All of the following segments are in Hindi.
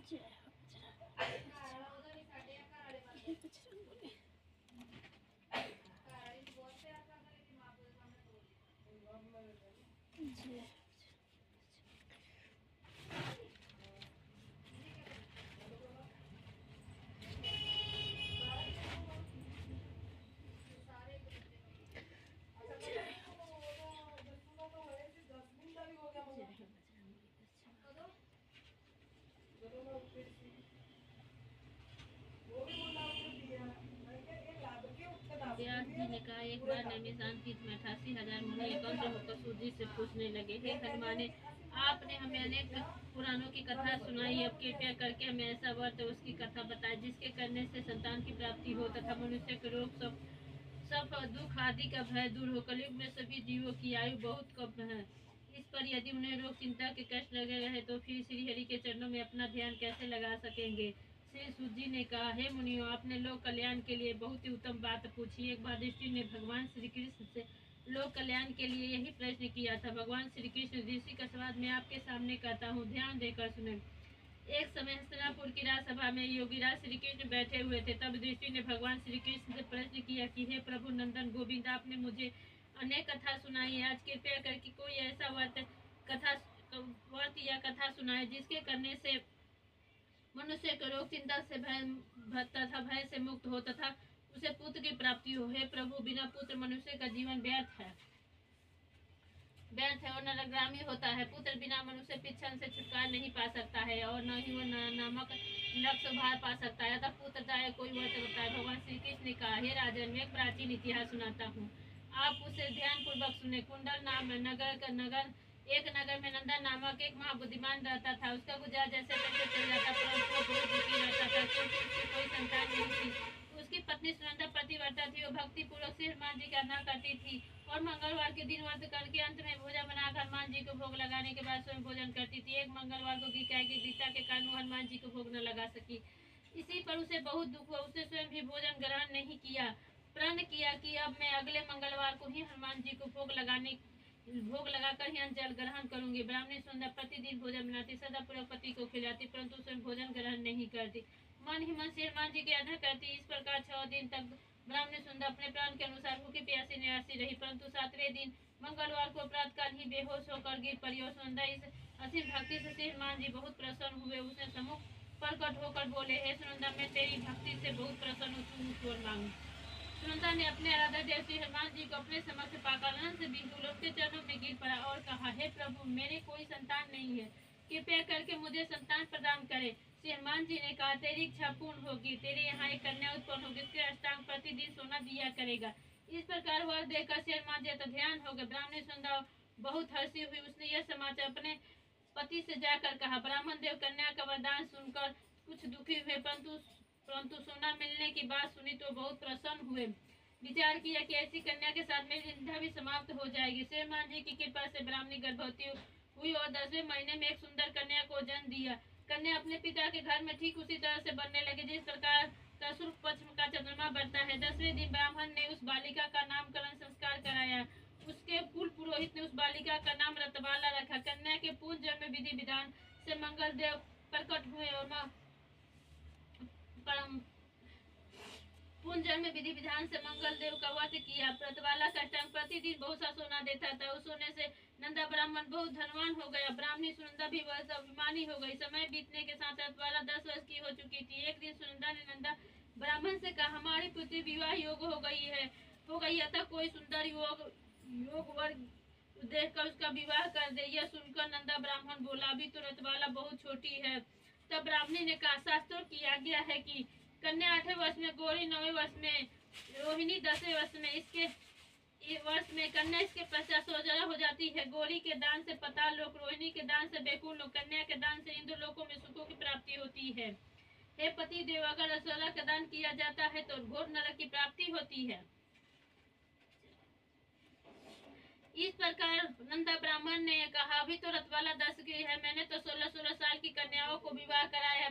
जय हो बजरंगबली। जय व्यास जी ने कहा, एक बार नैमिषारण्य तीर्थ में 88,000 मुनि एकत्र होकर सूर्य जी से पूछने लगे, हे हनुमान, आपने हमें अनेक पुराणों की कथा सुनाई, अब कृपया करके हमें ऐसा व्रत उसकी कथा बताए जिसके करने से संतान की प्राप्ति हो तथा मनुष्य के रोग सब दुख आदि का भय दूर हो। कलयुग में सभी जीवों की आयु बहुत कम है। इस पर यदि उन्हें रोग चिंता के कष्ट लगे रहे तो फिर श्री हरि के चरणों में अपना ध्यान कैसे लगा सकेंगे। श्री सूत जी ने कहा, हे मुनियों, आपने लोक कल्याण के लिए बहुत ही उत्तम बात पूछी। एक बार ऋषि ने भगवान श्री कृष्ण से लोक कल्याण के लिए यही प्रश्न किया था। भगवान श्री कृष्ण, ऋषि का सवाल मैं आपके सामने कहता हूँ, ध्यान देकर सुने। एक समय हस्तिनापुर की राजसभा में योगीराज श्री कृष्ण बैठे हुए थे। तब ऋषि ने भगवान श्री कृष्ण से प्रश्न किया कि हे प्रभु नंदन गोविंद, आपने मुझे अनेक कथा सुनाई है, आज कृपया करके कोई ऐसा व्रत या कथा सुनाए जिसके करने से मनुष्य को रोग चिंता से भय से मुक्त हो तथा उसे पुत्र की प्राप्ति हो। हे प्रभु, बिना पुत्र मनुष्य का जीवन व्यर्थ है और नरकगामी होता है। पुत्र बिना मनुष्य पिछन से छुटकारा नहीं पा सकता है और न ही वो नामक नरक से बाहर पा सकता है। अतः पुत्रदाय कोई व्रत बताए। भगवान श्री कृष्ण ने कहा, हे राजन, मैं एक प्राचीन इतिहास सुनाता हूँ, आप उसे ध्यान पूर्वक सुने। कुंडल नाम एक नगर में नंदा नामक एक महाबुद्धिमान रहता था। उसका गुजर जैसे तैसे चल जाता, परंतु वो बहुत दुखी रहता था क्योंकि उसकी कोई संतान नहीं थी। उसकी पत्नी सुनंदा पतिव्रता थी। वो भक्ति पूर्वक श्री हनुमान जी की आराधना करती थी और मंगलवार के दिन व्रत करके अंत में भोजन बनाकर हनुमान जी को भोग लगाने के बाद स्वयं भोजन करती थी। एक मंगलवार को गीता के कारण वो हनुमान जी को भोग न लगा सकी। इसी पर उसे बहुत दुख हुआ। उसने स्वयं भी भोजन ग्रहण नहीं किया। प्रण किया कि अब मैं अगले मंगलवार को ही हनुमान जी को भोग लगाकर ही जल ग्रहण करूंगी। ब्राह्मणी सुंदर प्रतिदिन भोजन बनाती, सदा पूर्वक पति को खिलाती, परंतु स्वयं भोजन ग्रहण नहीं करती। मन ही मन से हनुमान जी की आराधना करती। इस प्रकार 6 दिन तक ब्राह्मणी सुंदर अपने प्राण के अनुसार भूखी प्यासी निराशी रही, परंतु 7वें दिन मंगलवार को प्रातःकाल ही बेहोश होकर गिर पड़ी और सुनंदा इस असीम भक्ति से श्री हनुमान जी बहुत प्रसन्न हुए। उसने सम्मुख प्रकट होकर बोले, हे सुनंदा, मैं तेरी भक्ति से बहुत प्रसन्न हूँ, तू मांग। सुनंदा ने अपने आराध्य देव श्री हनुमान जी को अपने समक्ष पाकर आनंद से बिल्कुल उसके चरणों में गिर पड़ा और कहा, हे प्रभु, मेरे कोई संतान नहीं है, कृपया करके मुझे संतान प्रदान करे। श्री हनुमान जी ने कहा, तेरी इच्छा पूर्ण होगी, तेरे यहाँ एक कन्या उत्पन्न होगी, इसके अष्टांग प्रतिदिन सोना दिया करेगा। इस प्रकार वर देकर श्री हनुमान जी तो ध्यान हो गए। ब्राह्मणी सुंदर बहुत हंसी हुई। उसने यह समाचार अपने पति से जाकर कहा। ब्राह्मण देव कन्या का वरदान सुनकर कुछ दुखी हुए, परंतु सोना मिलने की बात सुनी तो बहुत प्रसन्न हुए। विचार किया कि ऐसी कन्या के साथ मेरी निंदा भी समाप्त हो जाएगी। श्री हनुमान जी की कृपा से ब्राह्मणी गर्भवती हुई और 10वें महीने में एक सुंदर कन्या को जन्म दिया। कन्या अपने पिता के घर में ठीक उसी तरह से बनने लगी जिस प्रकार का शुक्ल पक्ष का चंद्रमा बनता है। 10वें दिन ब्राह्मण ने उस बालिका का नामकरण संस्कार कराया। उसके कुल पुरोहित ने उस बालिका का नाम रतबाला रखा। कन्या के पूर्ण जन्म विधि विधान से मंगल देव प्रकट हुए और पूर्ण जन्म विधि विधान से मंगल देव का व्रत किया। रतबाला का टंक प्रतिदिन बहुत सा सोना देता था। उस सोने से नंदा ब्राह्मण बहुत धनवान हो गया। ब्राह्मणी सुनंदा भी बहुत अभिमानी हो गई। समय बीतने के साथ रतबाला 10 वर्ष की हो चुकी थी। एक दिन सुनंदा ने नंदा ब्राह्मण से कहा, हमारी पुत्री विवाह योग हो गई, अतः कोई सुंदर योग वर्ग देखकर उसका विवाह कर दे। यह सुनकर नंदा ब्राह्मण बोला, अभी तो रतबाला बहुत छोटी है। तब ब्राह्मणी ने कहा, शास्त्रों की आज्ञा है कि कन्या 8वें वर्ष में, गौरी 9वें वर्ष में, रोहिणी 10वें वर्ष में, कन्या इसके पश्चात सोजरा हो जाती है। गौरी के दान से पाताल लोक, रोहिणी के दान से बैकुंठ लोक, कन्या के दान से इंद्र लोकों में सुखों की प्राप्ति होती है। हे पति देव, अगर रसोला का दान किया जाता है तो घोर नरक की प्राप्ति होती है। इस प्रकार नंदा ब्राह्मण ने कहा, अभी तो रतवाला 10 की है, मैंने तो 16-16 साल की कन्याओं को विवाह कराया है,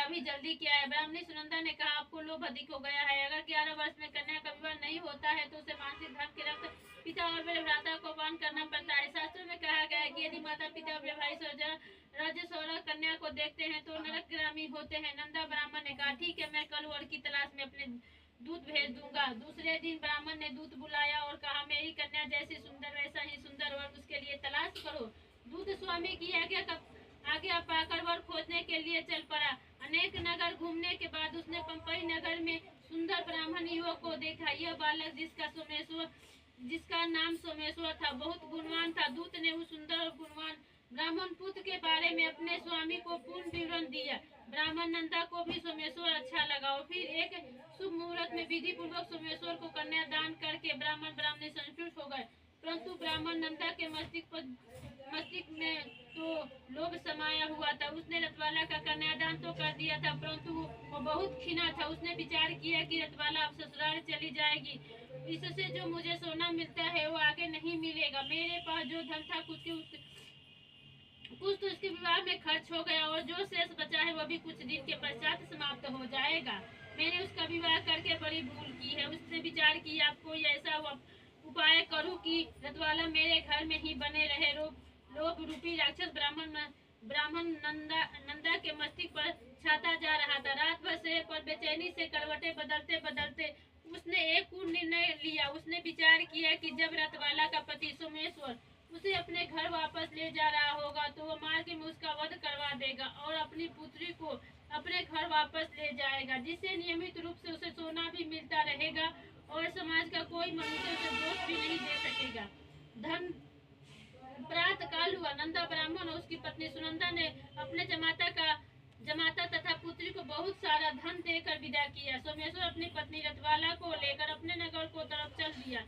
अभी जल्दी क्या है। ब्राह्मणी सुनंदा ने कहा, आपको लोभ अधिक हो गया है। अगर 11 वर्ष में कन्या का विवाह नहीं होता है तो उसे मानसिक धर्म के रक्त पिता और बड़े भ्राता को पान करना पड़ता है। शास्त्रों में कहा गया है कि यदि माता पिता और बड़े भाई सोजरा रह राज्य 16 कन्या को देखते हैं तो नरकगामी होते हैं। नंदा ब्राह्मण ने कहा ठीक है, मैं कल वर की तलाश में अपने दूत भेज दूंगा। दूसरे दिन ब्राह्मण ने दूत बुलाया और कहा मेरी कन्या जैसी सुंदर वैसा ही सुंदर वर उसके लिए तलाश करो। दूत स्वामी की आज्ञा पाकर वर खोजने के लिए चल पड़ा। अनेक नगर घूमने के बाद उसने पंपई नगर में सुंदर ब्राह्मण युवक को देखा। यह बालक जिसका नाम सोमेश्वर था बहुत गुणवान था। दूत ने उस सुंदर और गुणवान ब्राह्मण पुत्र के बारे में अपने स्वामी को पूर्ण विवरण दिया। ब्राह्मण नंदा को भी सोमेश्वर अच्छा लगा और फिर एक शुभ मुहूर्त में विधि पूर्वक सोमेश्वर को कन्या दान करके ब्राह्मण ब्राह्मणी संतुष्ट हो गए। परंतु ब्राह्मण नंदा के मस्तिष्क में तो लोभ समाया हुआ था। उसने रतवाला का कन्यादान तो कर दिया था, परंतु वो बहुत खिना था। उसने विचार किया कि रतवाला अब ससुराल चली जाएगी, इससे जो मुझे सोना मिलता है वो आगे नहीं मिलेगा। मेरे पास जो धन था कुछ तो इसके विवाह में खर्च हो गया और जो शेष बचा है वह भी कुछ दिन के पश्चात समाप्त हो जाएगा। मैंने उसका विवाह करके बड़ी भूल की है। उसने विचार किया अब कोई ऐसा उपाय करूं कि रतवाला मेरे घर में ही बने रहे। लोभ रूपी राक्षस ब्राह्मण नंदा के मस्तिष्क पर छाता जा रहा था। रात भर सिर पर बेचैनी से करवटें बदलते बदलते उसने एक कूट निर्णय लिया। उसने विचार किया कि जब रतवाला का पति सोमेश्वर उसे अपने घर वापस ले जा रहा होगा तो वो मार्ग में उसका वध करवा देगा और अपनी पुत्री को अपने घर वापस ले जाएगा, जिससे नियमित रूप से उसे सोना भी मिलता रहेगा और समाज का कोई मनुष्य उसे दोष भी नहीं दे सकेगा। धन प्रातः काल हुआ। नंदा ब्राह्मण और उसकी पत्नी सुनंदा ने अपने जमाता तथा पुत्री को बहुत सारा धन देकर विदा किया। सोमेश्वर अपनी पत्नी रतवाला को लेकर अपने नगर को तरफ चल दिया।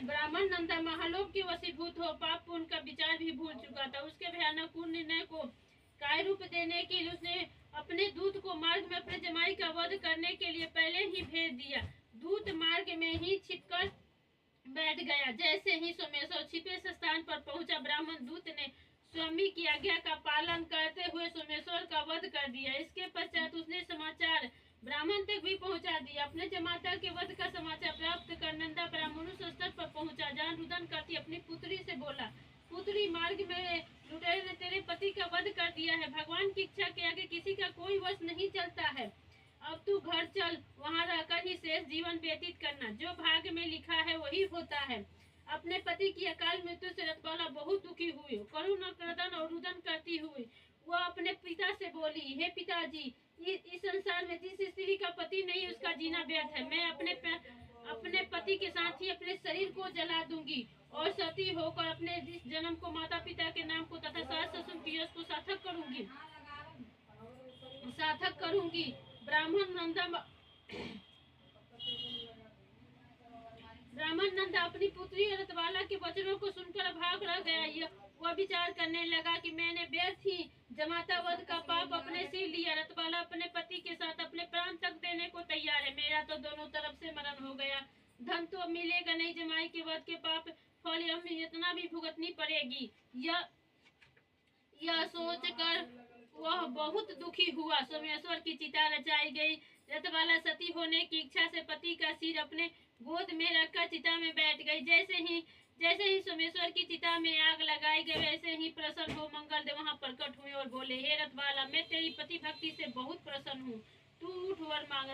ब्राह्मण नंदा महालोक के वशीभूत हो पाप पुण्य का विचार भी भूल चुका था। उसके भयानक निर्णय को काय रूप देने के लिए उसने अपने दूत को मार्ग में अपने जमाई का वध करने के लिए पहले ही भेज दिया। दूत मार्ग में ही छिपकर बैठ गया। जैसे ही सोमेश्वर छिपे स्थान पर पहुंचा, ब्राह्मण दूत ने स्वामी की आज्ञा का पालन करते हुए सोमेश्वर का वध कर दिया। इसके पश्चात उसने समाचार ब्राह्मण तक भी पहुंचा दिया। अपने जमाता के वध का समाचार प्राप्त कर नंदा ब्राह्मणों स्तर पर पहुंचा। जान रुदन करती अपनी पुत्री से बोला, पुत्री, मार्ग में लुटेरे ने तेरे पति का वध कर दिया है। भगवान की इच्छा के आगे किसी का कोई वश नहीं चलता है। अब तू घर चल, वहाँ रहकर ही शेष जीवन व्यतीत करना। जो भाग्य में लिखा है वही होता है। अपने पति की अकाल मृत्यु से रतवाला बहुत दुखी हुई। करुण क्रदन और रुदन करती हुई वह अपने पिता से बोली, हे पिताजी, इस संसार में जिस स्त्री का पति नहीं उसका जीना व्यर्थ है। मैं अपने पति के साथ ही अपने शरीर को जला दूंगी और सती होकर अपने इस जन्म को माता पिता के नाम को तथा सास ससुर की यश को सार्थक करूंगी। ब्राह्मण नंदा अपनी पुत्री रतवाला के वचनों को सुनकर भाग रह गया। वह विचार करने लगा कि मैंने व्यर्थ ही जमाता वध का पाप अपने सिर लिया। रतवाला अपने पति के साथ अपने प्राण तक देने को तैयार है। मेरा तो दोनों तरफ से मरण हो गया। धन तो मिलेगा नहीं, जमाई के वध के पाप फल इतना भी भुगतनी पड़ेगी। यह सोचकर वह बहुत दुखी हुआ। सोमेश्वर की चिता रचाई गई। रतवाला सती होने की इच्छा से पति का सिर अपने गोद में रखकर चिता में बैठ गई। जैसे ही सोमेश्वर की चिता में आग लगाई गई, वैसे ही प्रसन्न हो मंगल देव वहां प्रकट हुए और बोले, हे रतवाला, मैं तेरी पति भक्ति से बहुत प्रसन्न हूँ, तू उठ वर मांग।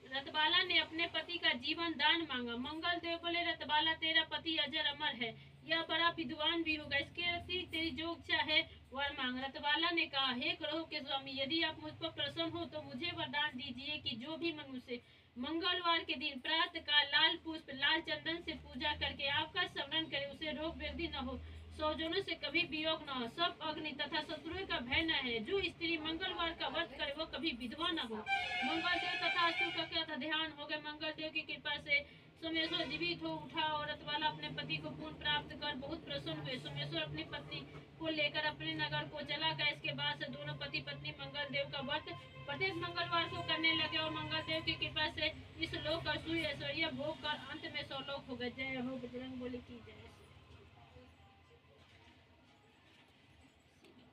रतवाला ने अपने पति का जीवन दान मांगा। मंगल देव बोले, रतवाला, तेरा पति अजर अमर है, यह बड़ा विद्वान भी होगा, इसके अतिरिक्त तेरी जो इच्छा है वर मांग। रतवाला ने कहा, हे ग्रहों के स्वामी, यदि आप मुझ पर प्रसन्न हो तो मुझे वरदान दीजिए कि जो भी मनुष्य मंगलवार के दिन प्रातः काल लाल पुष्प लाल चंदन से पूजा करके आपका स्मरण करे, उसे रोग वृद्धि न हो, स्वजनों से कभी वियोग न हो, सब अग्नि तथा शत्रुओं का भय न है। जो स्त्री मंगलवार का व्रत करे वो कभी विधवा न हो। मंगलदेव तथा अस्तु का ध्यान हो गए। मंगलदेव की कृपा से सोमेश्वर जीवित हो उठा और रतवाला अपने पति को पुण्य प्राप्त कर बहुत प्रसन्न हुए। सोमेश्वर अपनी पत्नी को लेकर अपने नगर को चला गया। इसके बाद से दोनों पति पत्नी मंगलदेव का व्रत प्रत्येक मंगलवार को करने लगे और मंगलदेव की कृपा से इस लोक का सूर्य ऐश्वर्य भोग कर अंत में सौलोक हो गए। जय हो बजरंग बली की जय।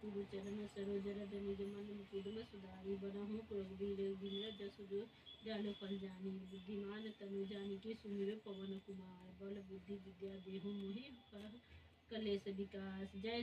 गुरु चरण सरोज रज निज मन मुकुंद सुधारी, बरहु रघुवीर बिमल जसु जो जालो फल जानी, बुद्धिमान तनु जानिके सुमिर पवन कुमार, बल बुद्धि विद्या देहु मोहि कलेश विकास। जय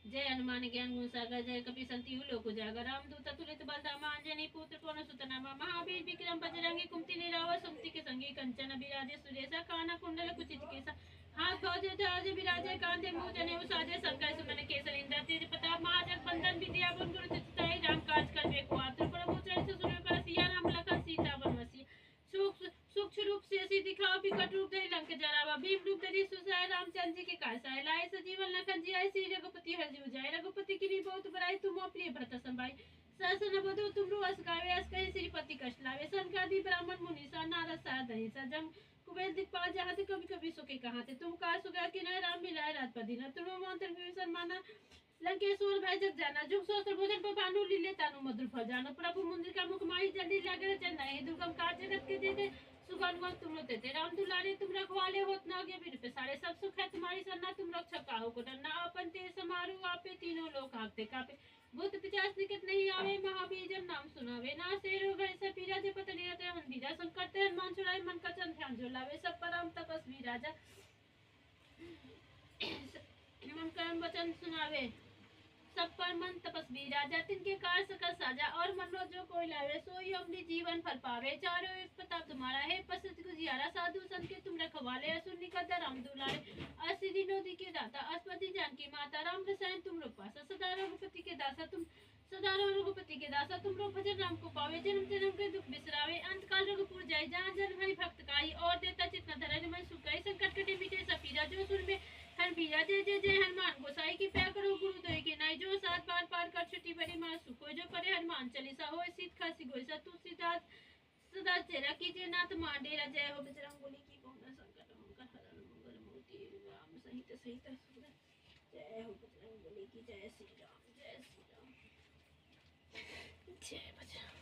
जय हनुमान ज्ञान गुण सागर जय कपि संति लोक उजागर रामदूत तुलित बलधामा अंजनी पुत्र पवन सुत नामा महावीर विक्रम बजरंगी कुमति निरावर सुमति के संगी कंचन विराजे सुरेशा काना कुंडल कुचित केसा हाथ भौजे ध्वज विराजे कांधे मुँह जनेऊ साजे शंकर सुमन केसरी इंद्र तेज प्रताप महाजग बंदन विद्या गुण गुरु चित्ताई राम काज करबे को आतुर प्रभु चरित सुनो कर सिया राम लखन सीता बनवसी सूक्ष्म रूप से ऐसी दिखाओ विकट रूप धरि लंक जरावा भीम रूप धरि सुसाय रामचंद्र जी के कासाय लाए सजीवन लखन जी आए श्री रघुपति हर जी जाय रघुपति की बहुत बड़ाई तुम प्रिय भरत संभाई सहसन बधो तुम अस गावे अस कहि श्रीपति कष्ट लावे संकादि ब्राह्मण मुनि सा नारद साधि सजम कुबेर दिक्पाल जहाँ कभी कभी सुखे कहाँ थे तुम कार सुगा कि न राम मिलाए राजपति न तुम मंत्र विभीषण माना लंकेश्वर भाई जग जाना जुग सहस्त्र भोजन पर भानु लीले तानु मधुर फल जानो प्रभु मंदिर का मुख माही जल्दी लगे चंदाई दुर्गम काज जगत के दे सुगन गो तुम देते राम दुलारे तुम रखवाले होत ना गे बिन पे सारे सब सुख है तुम्हारी सरना तुम रक्षक काहू को डरना अपन ते समारू आपे तीनों लोग हाकते कापे भूत पिचास निकट नहीं आवे महावीर जब नाम सुनावे ना से रोग ऐसा पीरा जे पत निरत हंदीरा संकट हनुमान छुड़ाए मन का चंद ध्यान जो लावे सब परम तपस्वी राजा मन कर्म वचन सुनावे सब पर मन तपस्वी राजा तिनके कार सकल साजा और मनोज जो कोई लावे सोई अपनी जीवन फल पावे चारों ओर प्रताप तुम्हारा है प्रसिद्ध गुजियारा साधु संत के तुम रखवाले असुर निकट राम दुलारे असी दिनों के दाता अस्पति जानकी माता राम रसायन तुम रूपासा सदा रघुपति के दासा तुम सदा रघुपति के दासा तुम लोग भजन राम को पावे जन्म जन्म के दुख बिसरावे अंत काल रघुपुर जाय जहाँ जन हरि भक्त काई और देता चित्त धरे मन सुखाई संकट कटे मिटे सपीरा जो सुर में हर बीरा जय जय जय हनुमान गोसाई की प्यार करो गुरु दोई के नाई जो सात बार पार कर छुट्टी बड़ी मार सुखो जो पढ़े हनुमान चालीसा हो सीत खासी गोईसा तुलसीदास सदा तेरा कीजिए नाथ मांडेरा जय हो बजरंगबली की पहुना संकट हरण मंगल मूर्ति राम सहित सहित जय हो बजरंगबली की जय श्री राम जय श्री राम जय बजरंग